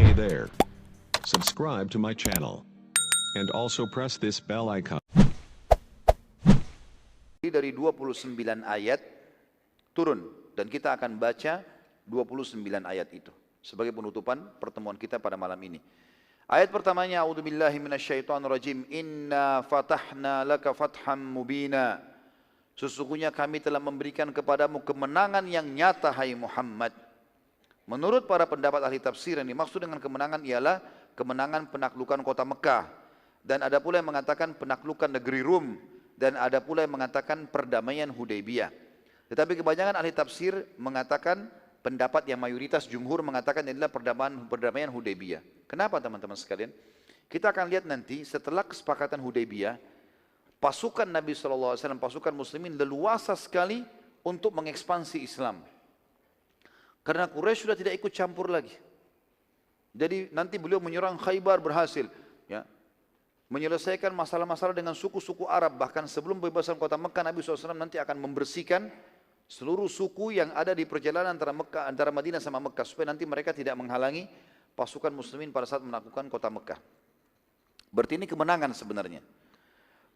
Hey there. Subscribe to my channel. And also press this bell icon. Dari 29 ayat turun dan kita akan baca 29 ayat itu sebagai penutupan pertemuan kita pada malam ini. Ayat pertamanya, a'udzubillahi minasyaitonirrajim. Inna fatahna laka fatham mubina. Sesungguhnya kami telah memberikan kepadamu kemenangan yang nyata, hai Muhammad. Menurut para pendapat ahli tafsir, yang dimaksud dengan kemenangan ialah kemenangan penaklukan kota Mekah. Dan ada pula yang mengatakan penaklukan negeri Rum. Dan ada pula yang mengatakan perdamaian Hudaybiyah. Tetapi kebanyakan ahli tafsir mengatakan, pendapat yang mayoritas jumhur mengatakan adalah perdamaian Hudaybiyah. Kenapa teman-teman sekalian? Kita akan lihat nanti setelah kesepakatan Hudaybiyah, pasukan Nabi SAW, pasukan muslimin leluasa sekali untuk mengekspansi Islam. Karena Quraisy sudah tidak ikut campur lagi. Jadi nanti beliau menyerang Khaybar berhasil, ya, menyelesaikan masalah-masalah dengan suku-suku Arab. Bahkan sebelum pembebasan kota Mekah, Nabi SAW nanti akan membersihkan seluruh suku yang ada di perjalanan antara Madinah sama Mekah, supaya nanti mereka tidak menghalangi pasukan muslimin pada saat menaklukkan kota Mekah. Berarti ini kemenangan sebenarnya.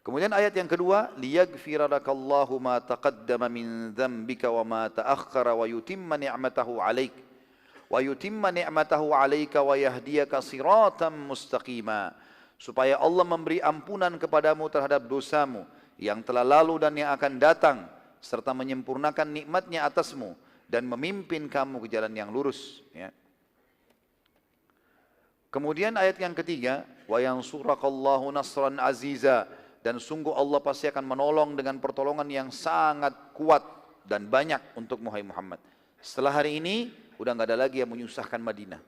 Kemudian ayat yang kedua, liyaghfira lakallahu ma taqaddama min dzambika wa ma ta'akhkhara wa yutimma ni'matahu 'alaik wa yutimma ni'matahu 'alaika wa yahdiyaka siratan mustaqima. Supaya Allah memberi ampunan kepadamu terhadap dosamu yang telah lalu dan yang akan datang, serta menyempurnakan nikmatnya atasmu dan memimpin kamu ke jalan yang lurus, ya. Kemudian ayat yang ketiga, wa yansurakallahu nasran aziza. Dan sungguh Allah pasti akan menolong dengan pertolongan yang sangat kuat dan banyak untuk Muhammad. Setelah hari ini, udah nggak ada lagi yang menyusahkan Madinah.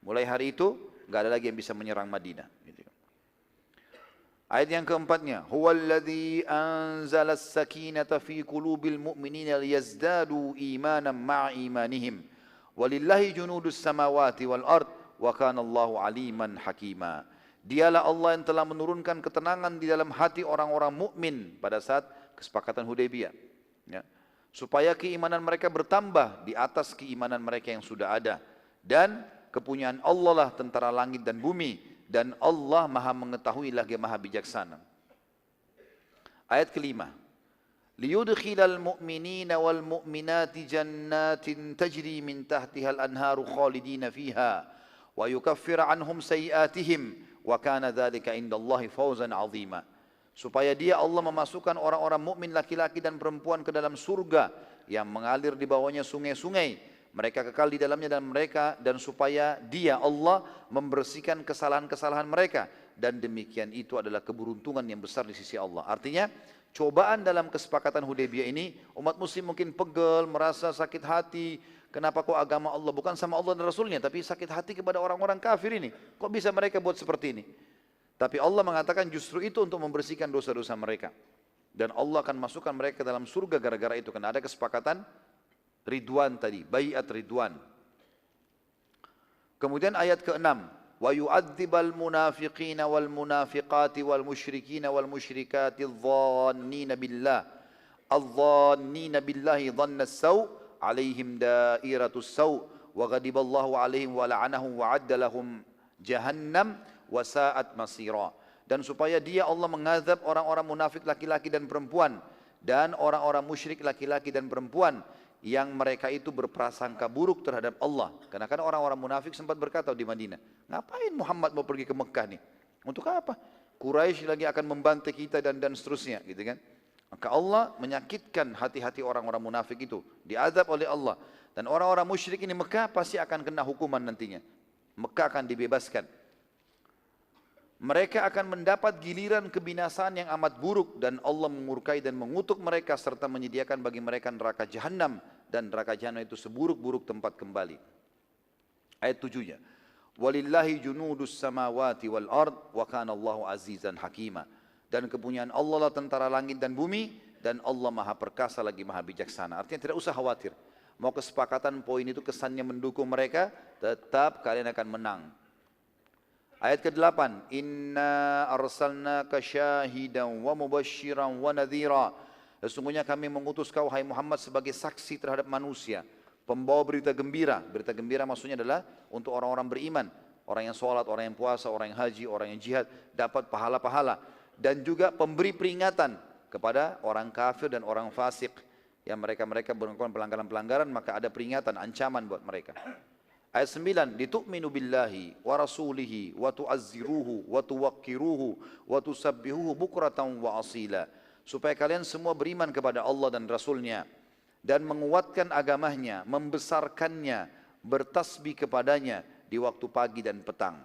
Mulai hari itu, nggak ada lagi yang bisa menyerang Madinah. Ayat yang keempatnya, huwallazi anzala as-sakinata fi qulubil mu'minina liyazdadu imanan ma'a imanihim. Walillahi junudus samawati wal ard wa kana Allahu aliman hakima. Dialah Allah yang telah menurunkan ketenangan di dalam hati orang-orang mukmin pada saat kesepakatan Hudaybiyah, ya, supaya keimanan mereka bertambah di atas keimanan mereka yang sudah ada. Dan kepunyaan Allah lah tentara langit dan bumi, dan Allah maha mengetahui lagi maha bijaksana. Ayat kelima, liyudkhilal mu'minina wal mu'minati jannatin tajri min tahtihal anharu khalidina fiha wa yukaffir anhum sayiatihim wa kana dzalika indallahi fawzan 'azima. Supaya dia Allah memasukkan orang-orang mukmin laki-laki dan perempuan ke dalam surga yang mengalir di bawahnya sungai-sungai, mereka kekal di dalamnya, dan supaya dia Allah membersihkan kesalahan-kesalahan mereka, dan demikian itu adalah keberuntungan yang besar di sisi Allah. Artinya cobaan dalam kesepakatan Hudaybiyah ini, umat muslim mungkin pegel, merasa sakit hati. Kenapa kok agama Allah bukan sama Allah dan Rasulnya, tapi sakit hati kepada orang-orang kafir ini? Kok bisa mereka buat seperti ini? Tapi Allah mengatakan justru itu untuk membersihkan dosa-dosa mereka. Dan Allah akan masukkan mereka ke dalam surga gara-gara itu. Karena ada kesepakatan Ridwan tadi, baiat Ridwan. Kemudian ayat ke-6, wa yu'adzibal munafiqina wal munafiqati wal musyrikina wal musyrikati adh-dhannina billahi dhannas saw' alaihim dairatus saw' wa ghadiballahu alaihim wa la'anahum wa 'adda lahum jahannam wa sa'at masira. Dan supaya dia Allah mengazab orang-orang munafik laki-laki dan perempuan, dan orang-orang musyrik laki-laki dan perempuan yang mereka itu berprasangka buruk terhadap Allah. Karena kan orang-orang munafik sempat berkata di Madinah, ngapain Muhammad mau pergi ke Mekah nih? Untuk apa? Quraisy lagi akan membantai kita dan seterusnya, gitu kan? Maka Allah menyakitkan hati-hati orang-orang munafik itu, diazab oleh Allah. Dan orang-orang musyrik ini Mekah pasti akan kena hukuman nantinya. Mekah akan dibebaskan. Mereka akan mendapat giliran kebinasaan yang amat buruk, dan Allah memurkai dan mengutuk mereka serta menyediakan bagi mereka neraka jahanam, dan neraka jahanam itu seburuk-buruk tempat kembali. Ayat 7-nya, walillahi junudus samawati wal ard wa kana Allahu azizan hakima. Dan kepunyaan Allah lah tentara langit dan bumi, dan Allah maha perkasa lagi maha bijaksana. Artinya tidak usah khawatir. Mau kesepakatan poin itu kesannya mendukung mereka, tetap kalian akan menang. Ayat ke-8, inna arsalnaka syahidan wa mubasyiran wa nadhira. Sesungguhnya kami mengutus kau, hai Muhammad, sebagai saksi terhadap manusia, pembawa berita gembira. Berita gembira maksudnya adalah untuk orang-orang beriman, orang yang sholat, orang yang puasa, orang yang haji, orang yang jihad dapat pahala-pahala. Dan juga pemberi peringatan kepada orang kafir dan orang fasik yang mereka melakukan pelanggaran-pelanggaran, maka ada peringatan, ancaman buat mereka. Ayat 9, litu'minu billahi wa rasulihi wa tu'azziruhu wa tuwaqqiruhu wa tusabbihuhu bukratan wa asila. Supaya kalian semua beriman kepada Allah dan Rasulnya dan menguatkan agamanya, membesarkannya, bertasbih kepadanya di waktu pagi dan petang.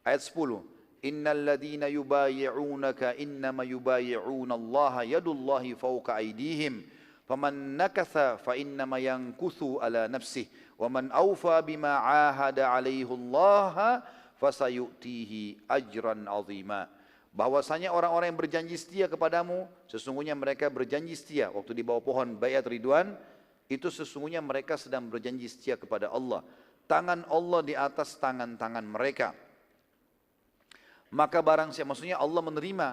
Ayat 10, innal ladhina yubayi'unaka innama yubayi'una Allah yadullahi fawqa aydihim faman nakatha fa innama yankuthu ala nafsih wa man awfa bima ahada alaihi Allah fasayu'tihi ajran azima. Bahwasanya orang-orang yang berjanji setia kepadamu, sesungguhnya mereka berjanji setia waktu di bawah pohon Baiat Ridwan, itu sesungguhnya mereka sedang berjanji setia kepada Allah. Tangan Allah di atas tangan-tangan mereka. Maka barang siapa, maksudnya Allah menerima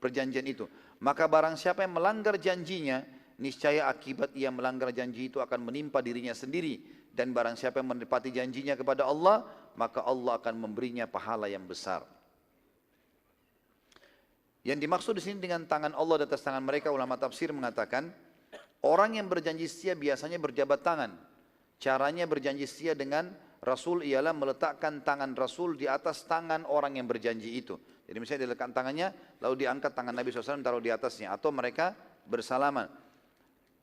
perjanjian itu. Maka barang siapa yang melanggar janjinya, niscaya akibat ia melanggar janji itu akan menimpa dirinya sendiri. Dan barang siapa yang menepati janjinya kepada Allah, maka Allah akan memberinya pahala yang besar. Yang dimaksud di sini dengan tangan Allah di atas tangan mereka, ulama tafsir mengatakan, orang yang berjanji setia biasanya berjabat tangan. Caranya berjanji setia dengan Rasul ialah meletakkan tangan Rasul di atas tangan orang yang berjanji itu. Jadi misalnya diletakkan tangannya, lalu diangkat tangan Nabi SAW taruh di atasnya, atau mereka bersalaman.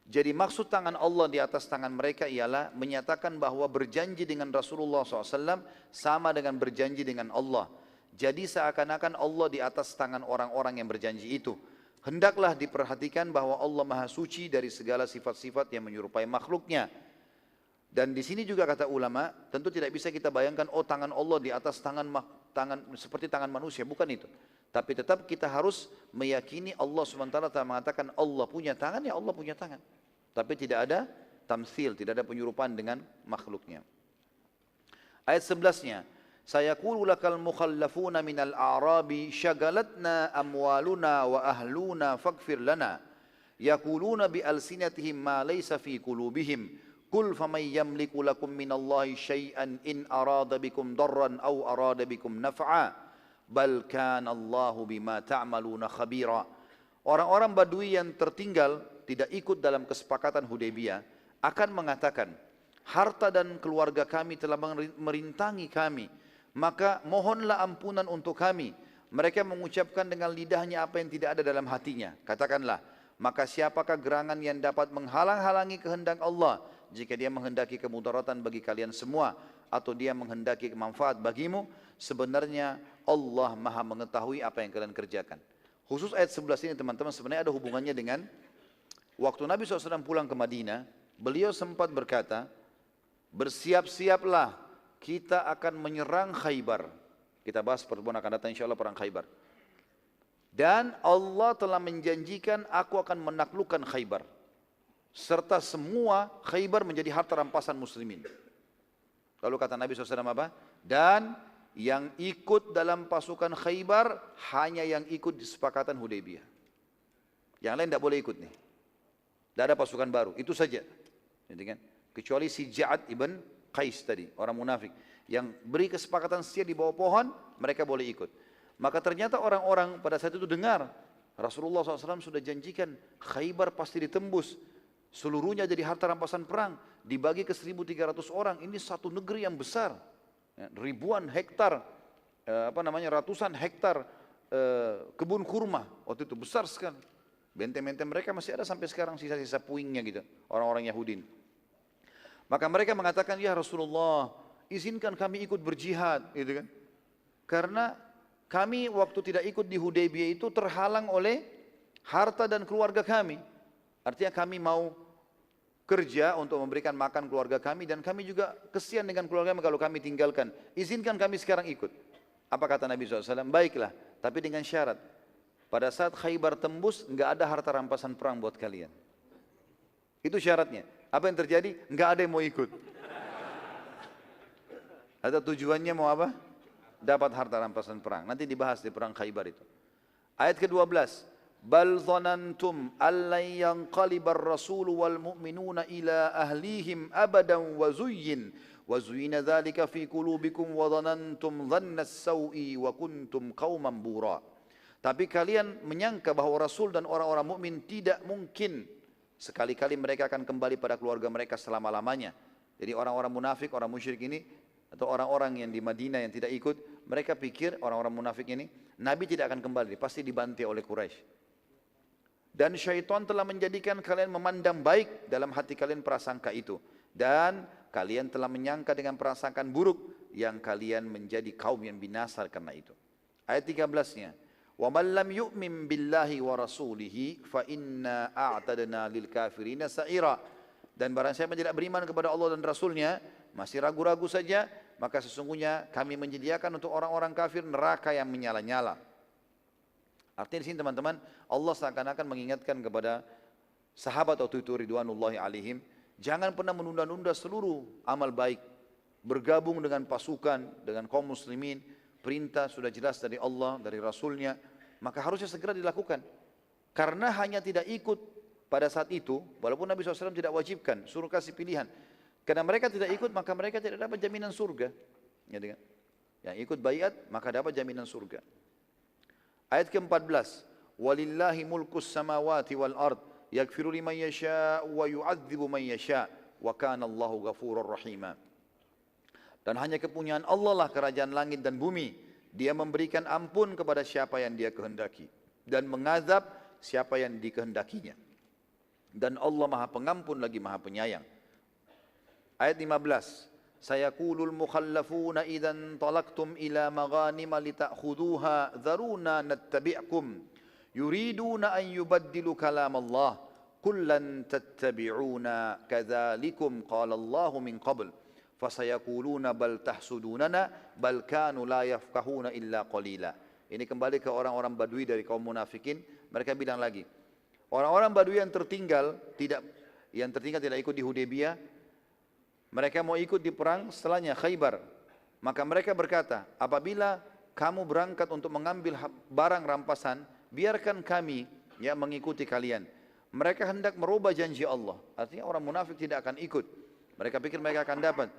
Jadi maksud tangan Allah di atas tangan mereka ialah menyatakan bahwa berjanji dengan Rasulullah SAW sama dengan berjanji dengan Allah. Jadi seakan-akan Allah di atas tangan orang-orang yang berjanji itu. Hendaklah diperhatikan bahwa Allah Maha Suci dari segala sifat-sifat yang menyerupai makhluknya. Dan di sini juga kata ulama, tentu tidak bisa kita bayangkan, oh tangan Allah di atas tangan seperti tangan manusia, bukan itu. Tapi tetap kita harus meyakini Allah SWT telah mengatakan Allah punya tangan, ya Allah punya tangan. Tapi tidak ada tamthil, tidak ada penyerupaan dengan makhluknya. Ayat 11-nya, sayaqulu lakal mukhallafuna minal a'rabi syagalatna amwaluna wa ahluna faghfir lana yaquluna bi alsinatihim ma laysa fi qulubihim qul faman yamliku lakum minallahi syai'an in arada bikum darran aw arada bikum naf'a bal kana Allahu bima ta'maluna khabira. Orang-orang Badui yang tertinggal tidak ikut dalam kesepakatan Hudaybiyah akan mengatakan, harta dan keluarga kami telah merintangi kami, maka mohonlah ampunan untuk kami. Mereka mengucapkan dengan lidahnya apa yang tidak ada dalam hatinya. Katakanlah, maka siapakah gerangan yang dapat menghalang-halangi kehendak Allah jika dia menghendaki kemudaratan bagi kalian semua atau dia menghendaki manfaat bagimu? Sebenarnya Allah Maha mengetahui apa yang kalian kerjakan. Khusus ayat 11 ini teman-teman sebenarnya ada hubungannya dengan waktu Nabi SAW pulang ke Madinah, beliau sempat berkata, bersiap-siaplah, kita akan menyerang Khaybar. Kita bahas pertemuan akan datang insya Allah perang Khaybar. Dan Allah telah menjanjikan aku akan menaklukkan Khaybar. Serta semua Khaybar menjadi harta rampasan muslimin. Lalu kata Nabi SAW apa? Dan yang ikut dalam pasukan Khaybar hanya yang ikut di sepakatan Hudaybiyah. Yang lain tidak boleh ikut nih. Tidak ada pasukan baru, itu saja. Kecuali si Ja'ad ibn Qais tadi, orang munafik yang beri kesepakatan setia di bawah pohon, mereka boleh ikut. Maka ternyata orang-orang pada saat itu dengar Rasulullah SAW sudah janjikan Khaybar pasti ditembus, seluruhnya jadi harta rampasan perang, dibagi ke 1.300 orang. Ini satu negeri yang besar, ribuan hektar, ratusan hektar kebun kurma waktu itu besar sekali. Benteng-benteng mereka masih ada sampai sekarang, sisa-sisa puingnya gitu, orang-orang Yahudi. Maka mereka mengatakan, ya Rasulullah, izinkan kami ikut berjihad, gitu kan? Karena kami waktu tidak ikut di Hudaybiyah itu terhalang oleh harta dan keluarga kami. Artinya kami mau kerja untuk memberikan makan keluarga kami dan kami juga kesian dengan keluarga kami kalau kami tinggalkan. Izinkan kami sekarang ikut. Apa kata Nabi SAW? Baiklah, tapi dengan syarat. Pada saat Khaybar tembus, enggak ada harta rampasan perang buat kalian. Itu syaratnya. Apa yang terjadi? Enggak ada yang mau ikut. Ada tujuannya mau apa? Dapat harta rampasan perang. Nanti dibahas di perang Khaybar itu. Ayat ke-12. Bal dhanantum allan yanqalibar rasulu wal mu'minuna ila ahlihim abadan wa zuyyin وَزُيِّنَ ذَلِكَ فِي قُلُوبِكُمْ وَظَنَنْتُمْ ظَنَّ السَّوْءِ وَكُنْتُمْ قَوْمًا بُورًا. Tapi kalian menyangka bahwa Rasul dan orang-orang mukmin tidak mungkin sekali-kali mereka akan kembali pada keluarga mereka selama-lamanya. Jadi orang-orang munafik, orang musyrik ini, atau orang-orang yang di Madinah yang tidak ikut, mereka pikir orang-orang munafik ini, Nabi tidak akan kembali, pasti dibantai oleh Quraisy. Dan syaitan telah menjadikan kalian memandang baik dalam hati kalian prasangka itu. Dan kalian telah menyangka dengan prasangkaan buruk yang kalian menjadi kaum yang binasa karena itu. Ayat 13-nya. وَمَنْ لَمْ يُؤْمِنْ بِاللَّهِ وَرَسُولِهِ فَإِنَّا أَعْتَدْنَا لِلْكَافِرِينَ سَعِيرًا. Dan barang siapa yang tidak beriman kepada Allah dan Rasulnya, masih ragu-ragu saja, maka sesungguhnya kami menyediakan untuk orang-orang kafir neraka yang menyala-nyala. Artinya di sini teman-teman, Allah seakan-akan mengingatkan kepada sahabat waktu itu ridwanullahi alaihim, jangan pernah menunda-nunda seluruh amal baik. Bergabung dengan pasukan, dengan kaum muslimin, perintah sudah jelas dari Allah, dari Rasulnya, maka harusnya segera dilakukan. Karena hanya tidak ikut pada saat itu, walaupun Nabi SAW tidak wajibkan, suruh kasih pilihan. Karena mereka tidak ikut, maka mereka tidak dapat jaminan surga. Yang ikut bayat, maka dapat jaminan surga. Ayat ke-14. Walillahi mulkus samawati wal ard, yaghfiru liman yasha' wa yu'adzibu man yasha' wa kana Allahu ghafurur rahima. Dan hanya kepunyaan Allah lah kerajaan langit dan bumi. Dia memberikan ampun kepada siapa yang dia kehendaki dan mengazab siapa yang dikehendakinya. Dan Allah Maha Pengampun lagi Maha Penyayang. Ayat 15. Sayaqulul mukhallafuna idzan talaqtum ila maghanima lita'khuduha dharuna nattabi'kum yuriduna an yubaddilu kalam Allah kullan tattabi'una kadzalikum qala Allah min qabl fasayaquluna bal tahsudunana bal kanu la yafqahuna illa qalila. Ini kembali ke orang-orang Badui dari kaum munafikin. Mereka bilang lagi, orang-orang Badui yang tertinggal tidak ikut di Hudaybiyah, mereka mau ikut di perang setelahnya Khaybar. Maka mereka berkata, apabila kamu berangkat untuk mengambil barang rampasan, biarkan kami mengikuti kalian. Mereka hendak merubah janji Allah. Artinya orang munafik tidak akan ikut. Mereka pikir mereka akan dapat.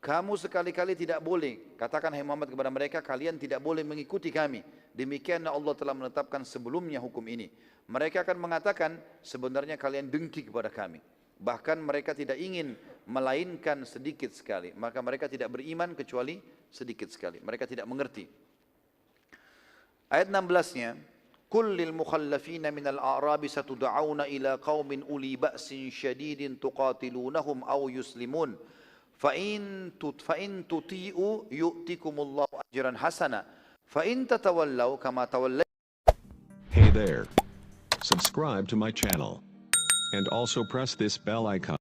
Kamu sekali-kali tidak boleh. Katakan hai Muhammad kepada mereka, kalian tidak boleh mengikuti kami. Demikian Allah telah menetapkan sebelumnya hukum ini. Mereka akan mengatakan, sebenarnya kalian dengki kepada kami. Bahkan mereka tidak ingin melainkan sedikit sekali. Maka mereka tidak beriman kecuali sedikit sekali. Mereka tidak mengerti. Ayat 16-nya. Kullil mukhallafina minal a'rabi satud'auna ila qaumin uli ba'sin syadidin tuqatilunahum aw yuslimun. Fa'in tuti'u yu'tikumullahu ajran hasana. Fa'in tatawallau kama tawallay. Hey there. Subscribe to my channel. And also press this bell icon.